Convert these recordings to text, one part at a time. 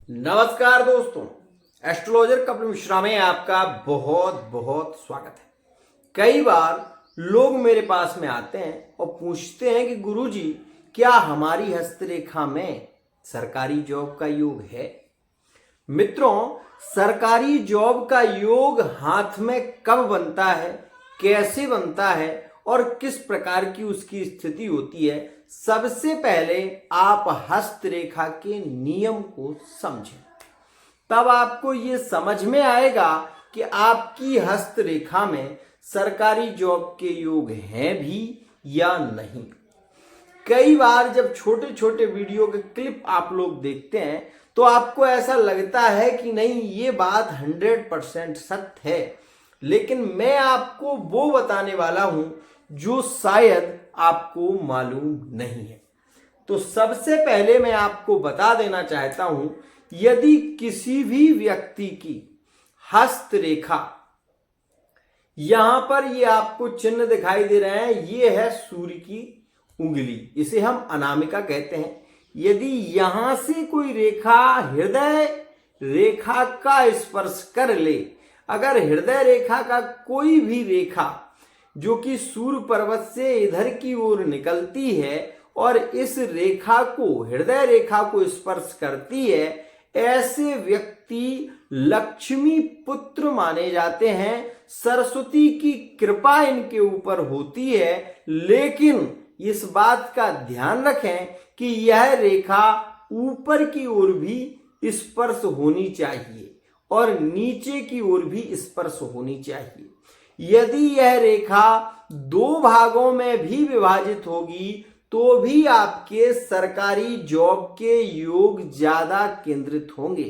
नमस्कार दोस्तों, एस्ट्रोलॉजर कपिल मिश्रा में आपका बहुत बहुत स्वागत है। कई बार लोग मेरे पास में आते हैं और पूछते हैं कि गुरुजी, क्या हमारी हस्तरेखा में सरकारी जॉब का योग है? मित्रों, सरकारी जॉब का योग हाथ में कब बनता है, कैसे बनता है और किस प्रकार की उसकी स्थिति होती है, सबसे पहले आप हस्तरेखा के नियम को समझें। तब आपको ये समझ में आएगा कि आपकी हस्तरेखा में सरकारी जॉब के योग हैं भी या नहीं। कई बार जब छोटे छोटे वीडियो के क्लिप आप लोग देखते हैं तो आपको ऐसा लगता है कि नहीं, ये बात 100% सत्य है, लेकिन मैं आपको वो बताने वाला हूं जो शायद आपको मालूम नहीं है। तो सबसे पहले मैं आपको बता देना चाहता हूं, यदि किसी भी व्यक्ति की हस्तरेखा, यहां पर ये आपको चिन्ह दिखाई दे रहे हैं, ये है सूर्य की उंगली, इसे हम अनामिका कहते हैं। यदि यहां से कोई रेखा हृदय रेखा का स्पर्श कर ले, अगर हृदय रेखा का कोई भी रेखा जो कि सूर्य पर्वत से इधर की ओर निकलती है और इस रेखा को, हृदय रेखा को स्पर्श करती है, ऐसे व्यक्ति लक्ष्मी पुत्र माने जाते हैं। सरस्वती की कृपा इनके ऊपर होती है, लेकिन इस बात का ध्यान रखें कि यह रेखा ऊपर की ओर भी स्पर्श होनी चाहिए और नीचे की ओर भी स्पर्श होनी चाहिए। यदि यह रेखा दो भागों में भी विभाजित होगी तो भी आपके सरकारी जॉब के योग ज्यादा केंद्रित होंगे।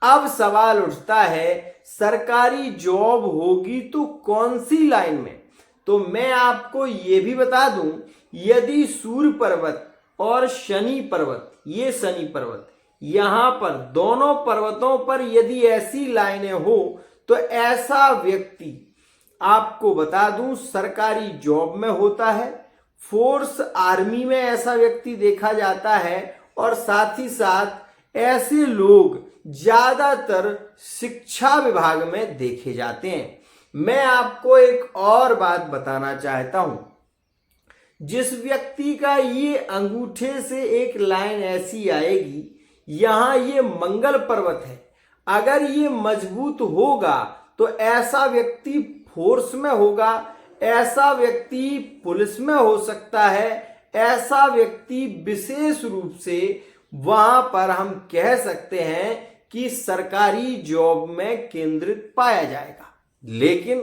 अब सवाल उठता है, सरकारी जॉब होगी तो कौन सी लाइन में? तो मैं आपको यह भी बता दूं, यदि सूर्य पर्वत और शनि पर्वत, ये शनि पर्वत, यहां पर दोनों पर्वतों पर यदि ऐसी लाइनें हो तो ऐसा व्यक्ति, आपको बता दूं, सरकारी जॉब में होता है, फोर्स आर्मी में ऐसा व्यक्ति देखा जाता है, और साथ ही साथ ऐसे लोग ज्यादातर शिक्षा विभाग में देखे जाते हैं। मैं आपको एक और बात बताना चाहता हूं, जिस व्यक्ति का ये अंगूठे से एक लाइन ऐसी आएगी, यहां ये मंगल पर्वत है, अगर ये मजबूत होगा तो ऐसा व्यक्ति फोर्स में होगा, ऐसा व्यक्ति पुलिस में हो सकता है, ऐसा व्यक्ति विशेष रूप से वहां पर हम कह सकते हैं कि सरकारी जॉब में केंद्रित पाया जाएगा। लेकिन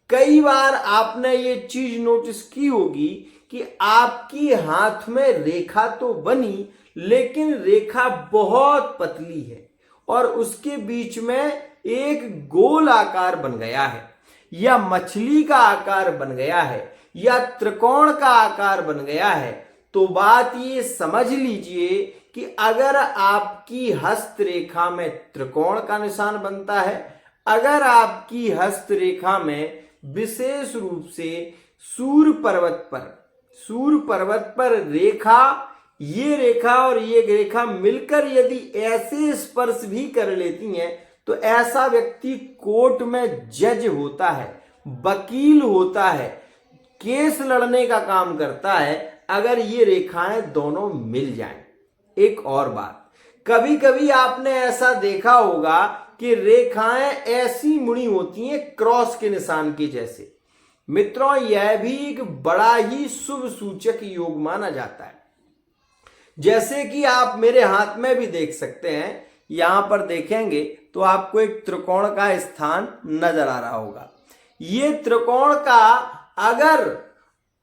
कई बार आपने ये चीज नोटिस की होगी कि आपकी हाथ में रेखा तो बनी, लेकिन रेखा बहुत पतली है और उसके बीच में एक गोल आकार बन गया है, या मछली का आकार बन गया है, या त्रिकोण का आकार बन गया है। तो बात ये समझ लीजिए कि अगर आपकी हस्तरेखा में त्रिकोण का निशान बनता है, अगर आपकी हस्तरेखा में विशेष रूप से सूर्य पर्वत पर रेखा, ये रेखा और ये रेखा मिलकर यदि ऐसे स्पर्श भी कर लेती हैं, तो ऐसा व्यक्ति कोर्ट में जज होता है, वकील होता है, केस लड़ने का काम करता है, अगर ये रेखाएं दोनों मिल जाएं। एक और बात, कभी कभी आपने ऐसा देखा होगा कि रेखाएं ऐसी मुड़ी होती हैं क्रॉस के निशान के जैसे। मित्रों, यह भी एक बड़ा ही शुभ सूचक योग माना जाता है। जैसे कि आप मेरे हाथ में भी देख सकते हैं, यहां पर देखेंगे तो आपको एक त्रिकोण का स्थान नजर आ रहा होगा। ये त्रिकोण का अगर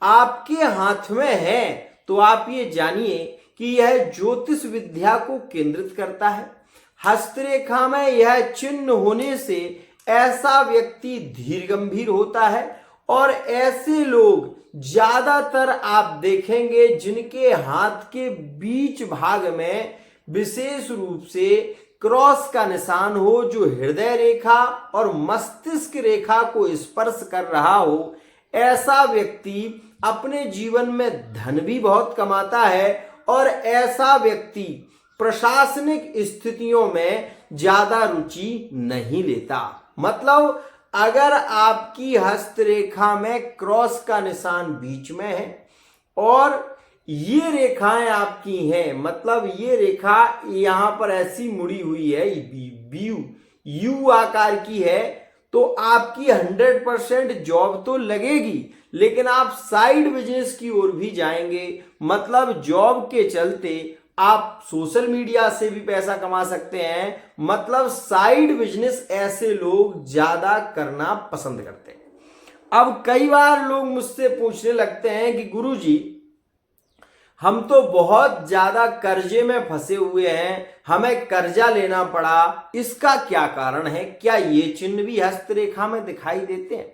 आपके हाथ में है तो आप ये जानिए कि यह ज्योतिष विद्या को केंद्रित करता है। हस्तरेखा में यह चिन्ह होने से ऐसा व्यक्ति धीर गंभीर होता है, और ऐसे लोग ज्यादातर आप देखेंगे जिनके हाथ के बीच भाग में विशेष रूप से क्रॉस का निशान हो, जो हृदय रेखा और मस्तिष्क रेखा को स्पर्श कर रहा हो, ऐसा व्यक्ति अपने जीवन में धन भी बहुत कमाता है, और ऐसा व्यक्ति प्रशासनिक स्थितियों में ज्यादा रुचि नहीं लेता। मतलब अगर आपकी हस्तरेखा में क्रॉस का निशान बीच में है और ये रेखाएं आपकी हैं, मतलब ये रेखा यहां पर ऐसी मुड़ी हुई है, यू आकार की है, तो आपकी 100% जॉब तो लगेगी, लेकिन आप साइड बिजनेस की ओर भी जाएंगे। मतलब जॉब के चलते आप सोशल मीडिया से भी पैसा कमा सकते हैं। मतलब साइड बिजनेस ऐसे लोग ज्यादा करना पसंद करते हैं। अब कई बार लोग मुझसे पूछने लगते हैं कि गुरुजी, हम तो बहुत ज्यादा कर्जे में फंसे हुए हैं, हमें कर्जा लेना पड़ा, इसका क्या कारण है? क्या ये चिन्ह भी हस्तरेखा में दिखाई देते हैं?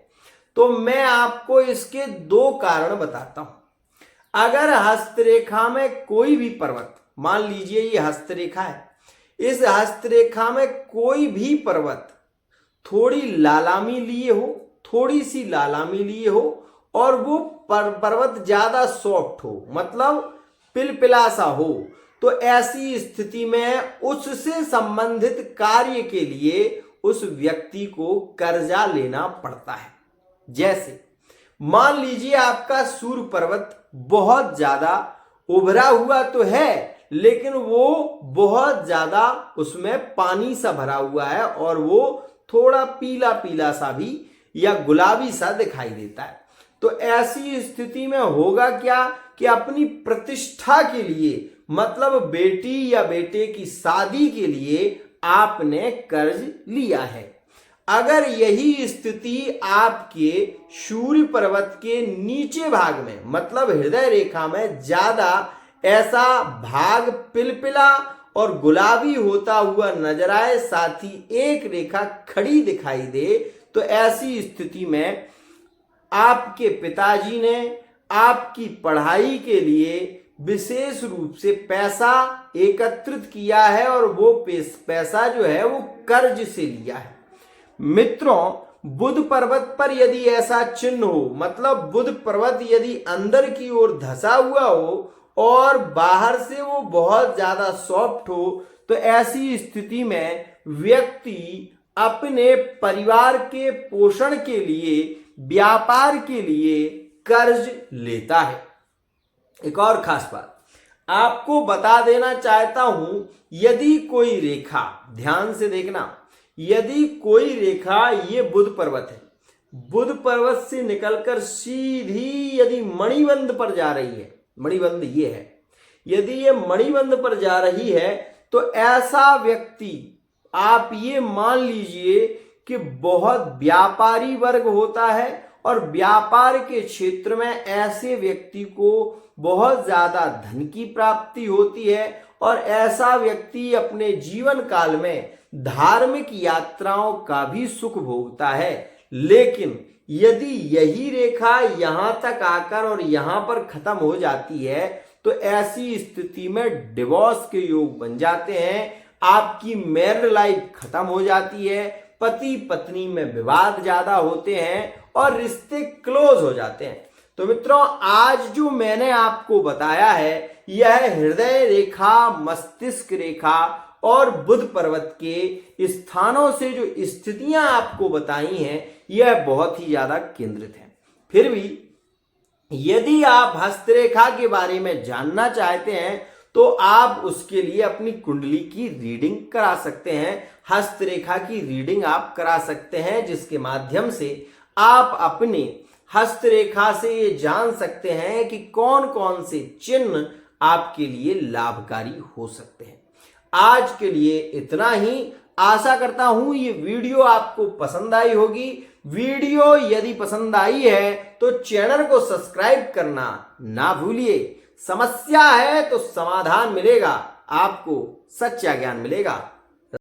तो मैं आपको इसके 2 कारण बताता हूं। अगर हस्तरेखा में कोई भी पर्वत, मान लीजिए ये हस्तरेखा है, इस हस्तरेखा में कोई भी पर्वत थोड़ी लालामी लिए हो, थोड़ी सी लालामी लिए हो, और वो पर्वत ज्यादा सॉफ्ट हो, मतलब पिलपिला सा हो, तो ऐसी स्थिति में उससे संबंधित कार्य के लिए उस व्यक्ति को कर्जा लेना पड़ता है। जैसे मान लीजिए आपका सूर्य पर्वत बहुत ज्यादा उभरा हुआ तो है, लेकिन वो बहुत ज्यादा उसमें पानी सा भरा हुआ है और वो थोड़ा पीला पीला सा भी या गुलाबी सा दिखाई देता है। तो ऐसी स्थिति में होगा क्या कि अपनी प्रतिष्ठा के लिए, मतलब बेटी या बेटे की शादी के लिए आपने कर्ज लिया है। अगर यही स्थिति आपके सूर्य पर्वत के नीचे भाग में, मतलब हृदय रेखा में ज्यादा ऐसा भाग पिलपिला और गुलाबी होता हुआ नजर आए, साथ ही एक रेखा खड़ी दिखाई दे, तो ऐसी स्थिति में आपके पिताजी ने आपकी पढ़ाई के लिए विशेष रूप से पैसा एकत्रित किया है और वो पैसा जो है वो कर्ज से लिया है। मित्रों, बुध पर्वत पर यदि ऐसा चिन्ह हो, मतलब बुध पर्वत यदि अंदर की ओर धसा हुआ हो और बाहर से वो बहुत ज्यादा सॉफ्ट हो, तो ऐसी स्थिति में व्यक्ति अपने परिवार के पोषण के लिए, व्यापार के लिए कर्ज लेता है। एक और खास बात आपको बता देना चाहता हूं, यदि कोई रेखा, ध्यान से देखना, यदि कोई रेखा, ये बुध पर्वत है, बुध पर्वत से निकलकर सीधी यदि मणिबंध पर जा रही है, मणिबंध ये है, यदि ये मणिबंध पर जा रही है, तो ऐसा व्यक्ति, आप ये मान लीजिए कि बहुत व्यापारी वर्ग होता है और व्यापार के क्षेत्र में ऐसे व्यक्ति को बहुत ज्यादा धन की प्राप्ति होती है और ऐसा व्यक्ति अपने जीवन काल में धार्मिक यात्राओं का भी सुख भोगता है। लेकिन यदि यही रेखा यहां तक आकर और यहां पर खत्म हो जाती है, तो ऐसी स्थिति में डिवोर्स के योग बन जाते हैं, आपकी मैरिड लाइफ खत्म हो जाती है, पति पत्नी में विवाद ज्यादा होते हैं और रिश्ते क्लोज हो जाते हैं। तो मित्रों, आज जो मैंने आपको बताया है, यह हृदय रेखा, मस्तिष्क रेखा और बुध पर्वत के स्थानों से जो स्थितियां आपको बताई हैं, यह बहुत ही ज्यादा केंद्रित है। फिर भी यदि आप हस्तरेखा के बारे में जानना चाहते हैं, तो आप उसके लिए अपनी कुंडली की रीडिंग करा सकते हैं, हस्तरेखा की रीडिंग आप करा सकते हैं, जिसके माध्यम से आप अपने हस्तरेखा से ये जान सकते हैं कि कौन कौन से चिन्ह आपके लिए लाभकारी हो सकते हैं। आज के लिए इतना ही। आशा करता हूं ये वीडियो आपको पसंद आई होगी। वीडियो यदि पसंद आई है तो चैनल को सब्सक्राइब करना ना भूलिए। समस्या है तो समाधान मिलेगा, आपको सच्चा ज्ञान मिलेगा।